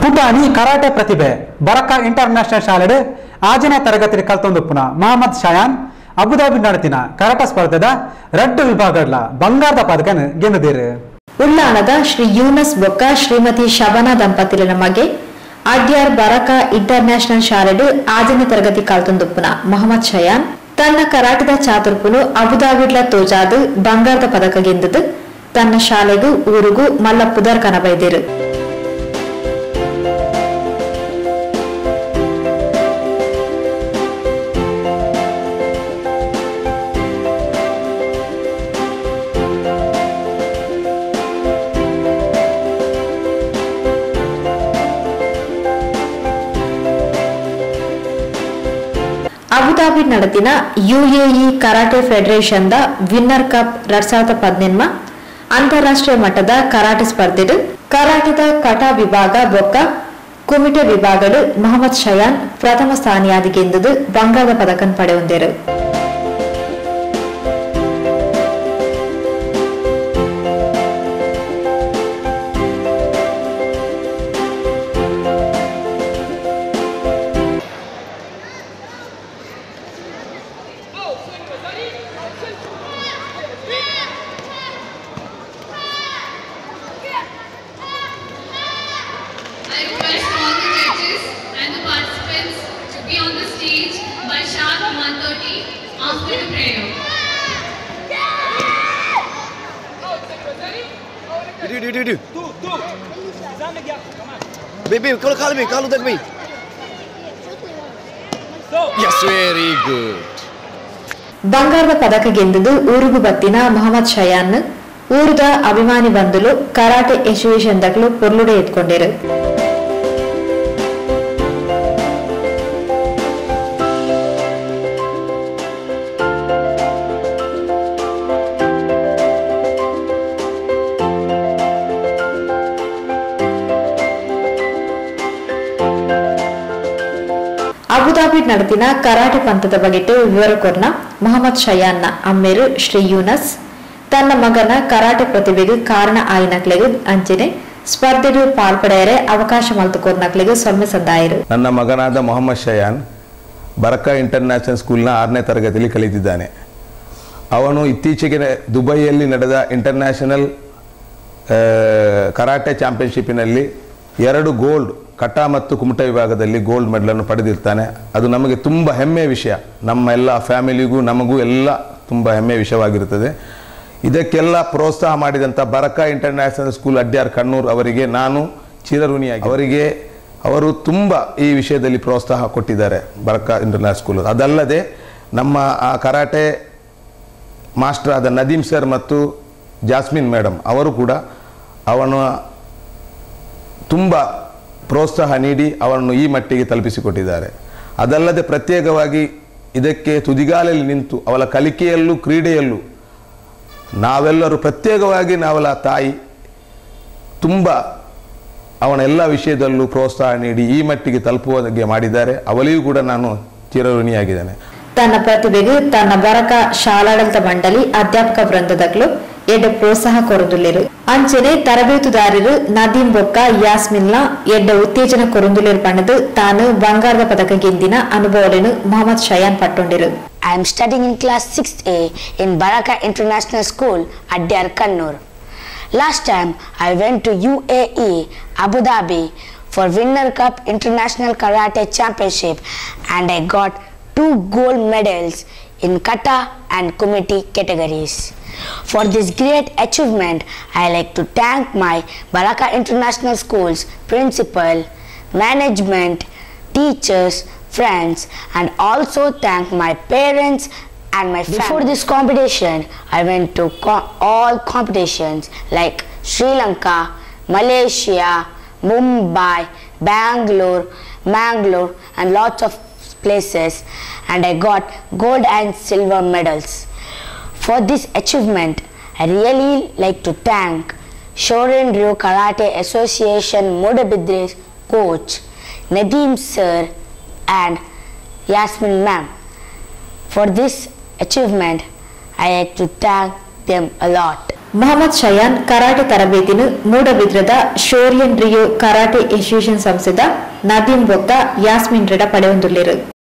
ಪುಟಾಣಿ ಕರಾಟೆ ಪ್ರತಿಭೆ ಬರಕ ಇಂಟರ್ನ್ಯಾಷನಲ್ ಶಾಲೆ 6ನೇ ತರಗತಿ ಕಲ್ತೊಂದುಪ್ಪುನ ಮೊಹಮ್ಮದ್ ಶಯಾನ್ ಅಬುದಾಬಿ ನಡೆತಿನ ಕರಾಟೆ ಸ್ಪರ್ಧೆದ 2 ವಿಭಾಗಗಳ ಬಂಗಾರದ ಪದಕನ ಗೆದ್ದಿದ್ದಾರೆ. ಉಳ್ಳಾಣದ ಶ್ರೀ ಯೂನಸ್ ಬೊಕ್ಕ ಶ್ರೀಮತಿ ಶಬನಾ ದಂಪತಿಗಳ ಮಗೆ ಅಡ್ಯಾರ್ ಬರಕ ಇಂಟರ್ನ್ಯಾಷನಲ್ ಶಾಲೆಡು 6ನೇ ತರಗತಿ ಕಲ್ತೊಂದುಪ್ಪುನ ಮೊಹಮ್ಮದ್ ಶಯಾನ್ ತನ್ನ ಕರಾಟದ ಚಾತುರ್ಪುಲು ಅಬುದಾಬಿಡ್ಲ ತೋಜಾದು ಬಂಗಾರದ ಪದಕ ಗೆದ್ದದು ತನ್ನ ಶಾಲೆಗೂ ಊರಿಗೂ ಮಲ್ಲ ಪುದರ್ ಕನಬೈದಿರು. ಅಬುದಾಬಿ ನಡೆದಿನ ಯುಎಇ ಕರಾಟೆ ಫೆಡರೇಷನ್ ದ ವಿನ್ನರ್ ಕಪ್ 2018 ಅಂತಾರಾಷ್ಟ್ರೀಯ ಮಟ್ಟದ ಕರಾಟೆ ಸ್ಪರ್ಧೆಡು ಕರಾಟೆದ ಕಟಾ ವಿಭಾಗ ಬೊಕ್ಕ ಕುಮಿಟೆ ವಿಭಾಗಡು ಮೊಹಮ್ಮದ್ ಶಯಾನ್ ಪ್ರಥಮ ಸ್ಥಾನಿಯಾದಿ ಗೆದ್ದದು ಬಂಗಾರದ ಪದಕನ್ ಪಡೆಯೊಂದಿರು. I request all the judges and the participants to be on the stage by sharp 1:30 after the prayer. Do. Baby, call that me. Yes, very good. ಬಂಗಾರದ ಪದಕ ಗೆದ್ದದು ಊರಿಗೂ ಬತ್ತಿನ ಮೊಹಮ್ಮದ್ ಶಯಾನ್ ಊರದ ಅಭಿಮಾನಿ ಬಂಧುಲು ಕರಾಟೆ ಎಸೋಸಿಯೇಷನ್ ದಕ್ಲು ಪೊರ್ಲುಡೆ ಎತ್ಕೊಂಡಿರು. ಅಬುದಾಬಿ ನಡೆದಿನ ಕರಾಟೆ ಪಂಥದ ಬಗೆಟ್ಟು ವಿವರ ಕೊರ್ನ ಮೊಹಮ್ಮದ್ ಶಯಾನ್ನ ಅಮ್ಮೇರು ಶ್ರೀ ಯೂನಸ್ ತನ್ನ ಮಗನ ಕರಾಟೆ ಪ್ರತಿಭೆಗೆ ಕಾರಣ ಆಯ್ನಕ್ಲೆಗೂ ಅಂಚನೆ ಸ್ಪರ್ಧೆಗೆ ಪಾಲ್ಪಡೆಯರೆ ಅವಕಾಶ ಮಲ್ತುಕೋರ್ನಕ್ಲೆಗೂ ಸೊಮ್ಮೆ ಸಂದಾಯರು. ನನ್ನ ಮಗನಾದ ಮೊಹಮ್ಮದ್ ಶಯಾನ್ ಬರಕ ಇಂಟರ್ನ್ಯಾಷನಲ್ ಸ್ಕೂಲ್ನ 6ನೇ ತರಗತಿಯಲ್ಲಿ ಕಲಿತಿದ್ದಾನೆ. ಅವನು ಇತ್ತೀಚೆಗೆ ದುಬೈಯಲ್ಲಿ ನಡೆದ ಇಂಟರ್ನ್ಯಾಷನಲ್ ಕರಾಟೆ ಚಾಂಪಿಯನ್ಶಿಪ್ಪಿನಲ್ಲಿ 2 ಗೋಲ್ಡ್ ಕಟಾ ಮತ್ತು ಕುಮಟ ವಿಭಾಗದಲ್ಲಿ ಗೋಲ್ಡ್ ಮೆಡಲನ್ನು ಪಡೆದಿರ್ತಾನೆ. ಅದು ನಮಗೆ ತುಂಬ ಹೆಮ್ಮೆಯ ವಿಷಯ, ನಮ್ಮ ಎಲ್ಲ ಫ್ಯಾಮಿಲಿಗೂ ನಮಗೂ ಎಲ್ಲ ತುಂಬ ಹೆಮ್ಮೆಯ ವಿಷಯವಾಗಿರುತ್ತದೆ. ಇದಕ್ಕೆಲ್ಲ ಪ್ರೋತ್ಸಾಹ ಮಾಡಿದಂಥ ಬರಕ ಇಂಟರ್ನ್ಯಾಷನಲ್ ಸ್ಕೂಲ್ ಅಡ್ಯಾರ್ ಕಣ್ಣೂರ್ ಅವರಿಗೆ ನಾನು ಚಿರಋಣಿಯಾಗಿ ಅವರು ತುಂಬ ಈ ವಿಷಯದಲ್ಲಿ ಪ್ರೋತ್ಸಾಹ ಕೊಟ್ಟಿದ್ದಾರೆ ಬರಕ ಇಂಟರ್ನ್ಯಾಷನಲ್ ಸ್ಕೂಲ್. ಅದಲ್ಲದೆ ನಮ್ಮ ಆ ಕರಾಟೆ ಮಾಸ್ಟರ್ ಆದ ನದೀಮ್ ಸರ್ ಮತ್ತು ಜಾಸ್ಮಿನ್ ಮೇಡಮ್ ಅವರು ಕೂಡ ಅವನ ತುಂಬ ಪ್ರೋತ್ಸಾಹ ನೀಡಿ ಅವರನ್ನು ಈ ಮಟ್ಟಿಗೆ ತಲುಪಿಸಿಕೊಟ್ಟಿದ್ದಾರೆ. ಅದಲ್ಲದೆ ಪ್ರತ್ಯೇಕವಾಗಿ ಇದಕ್ಕೆ ತುದಿಗಾಲಲ್ಲಿ ನಿಂತು ಅವಳ ಕಲಿಕೆಯಲ್ಲೂ ಕ್ರೀಡೆಯಲ್ಲೂ ನಾವೆಲ್ಲರೂ ಪ್ರತ್ಯೇಕವಾಗಿ ನಾವಳ ತಾಯಿ ತುಂಬ ಅವನ ಎಲ್ಲ ವಿಷಯದಲ್ಲೂ ಪ್ರೋತ್ಸಾಹ ನೀಡಿ ಈ ಮಟ್ಟಿಗೆ ತಲುಪುವುದಕ್ಕೆ ಮಾಡಿದ್ದಾರೆ. ಅವಳಿಗೂ ಕೂಡ ನಾನು ಚಿರಋಣಿಯಾಗಿದ್ದೇನೆ. ತನ್ನ ಪ್ರತಿಭೆಗೆ ತನ್ನ ಬರಕ ಶಾಲಾಡಳಿತ ಮಂಡಳಿ ಅಧ್ಯಾಪಕ ವೃಂದದಕ್ಲು ಎಡ್ಡೆ ಪ್ರೋತ್ಸಾಹ ಕೊರದುಲ್ಲಿರು. ಅಂಚನೆ ತರಬೇತುದಾರರು ನದೀಮ್ ಬೊಕ್ಕ ಯಾಸ್ಮಿನ್ಲ ಎಡ್ಡೆ ಉತ್ತೇಜನ ಕೊರದುಲ್ಲಿರು ಪಣ್ಣದು ತಾನು ಬಂಗಾರದ ಪದಕ ಗೆದ್ದಿನ ಅನುಭವಗಳನ್ನು Mohammed ಶಯಾನ್ ಪಟ್ಟೊಂಡಿರು. I am studying in class 6A in Baraka International School, Adyar Kannur. Last time I went to UAE, Abu Dhabi for Winner Cup International Karate Championship and I got 2 gold medals in kata and kumite categories. For this great achievement, I like to thank my Baraka International School's principal, management, teachers, friends, and also thank my parents and my family. Before this competition, I went to all competitions like Sri Lanka, Malaysia, Mumbai, Bangalore, Mangalore, and lots of places, and I got gold and silver medals. For this achievement, I really like to thank Shorin Ryu Karate Association Mudabidre's coach, Nadeem sir, and Yasmin ma'am. For this achievement, I like to thank them a lot. Mohammed Shayan karate ತರಬೇತಿನ ಮೂಡಬಿದ್ರದ Shorin Ryu karate association ಸಂಸ್ಥೆದ ನದೀಂ ಬೊಕ್ಕ Yasmin red ಪಡೆಯೊಂದುಲ್ಲೆರು.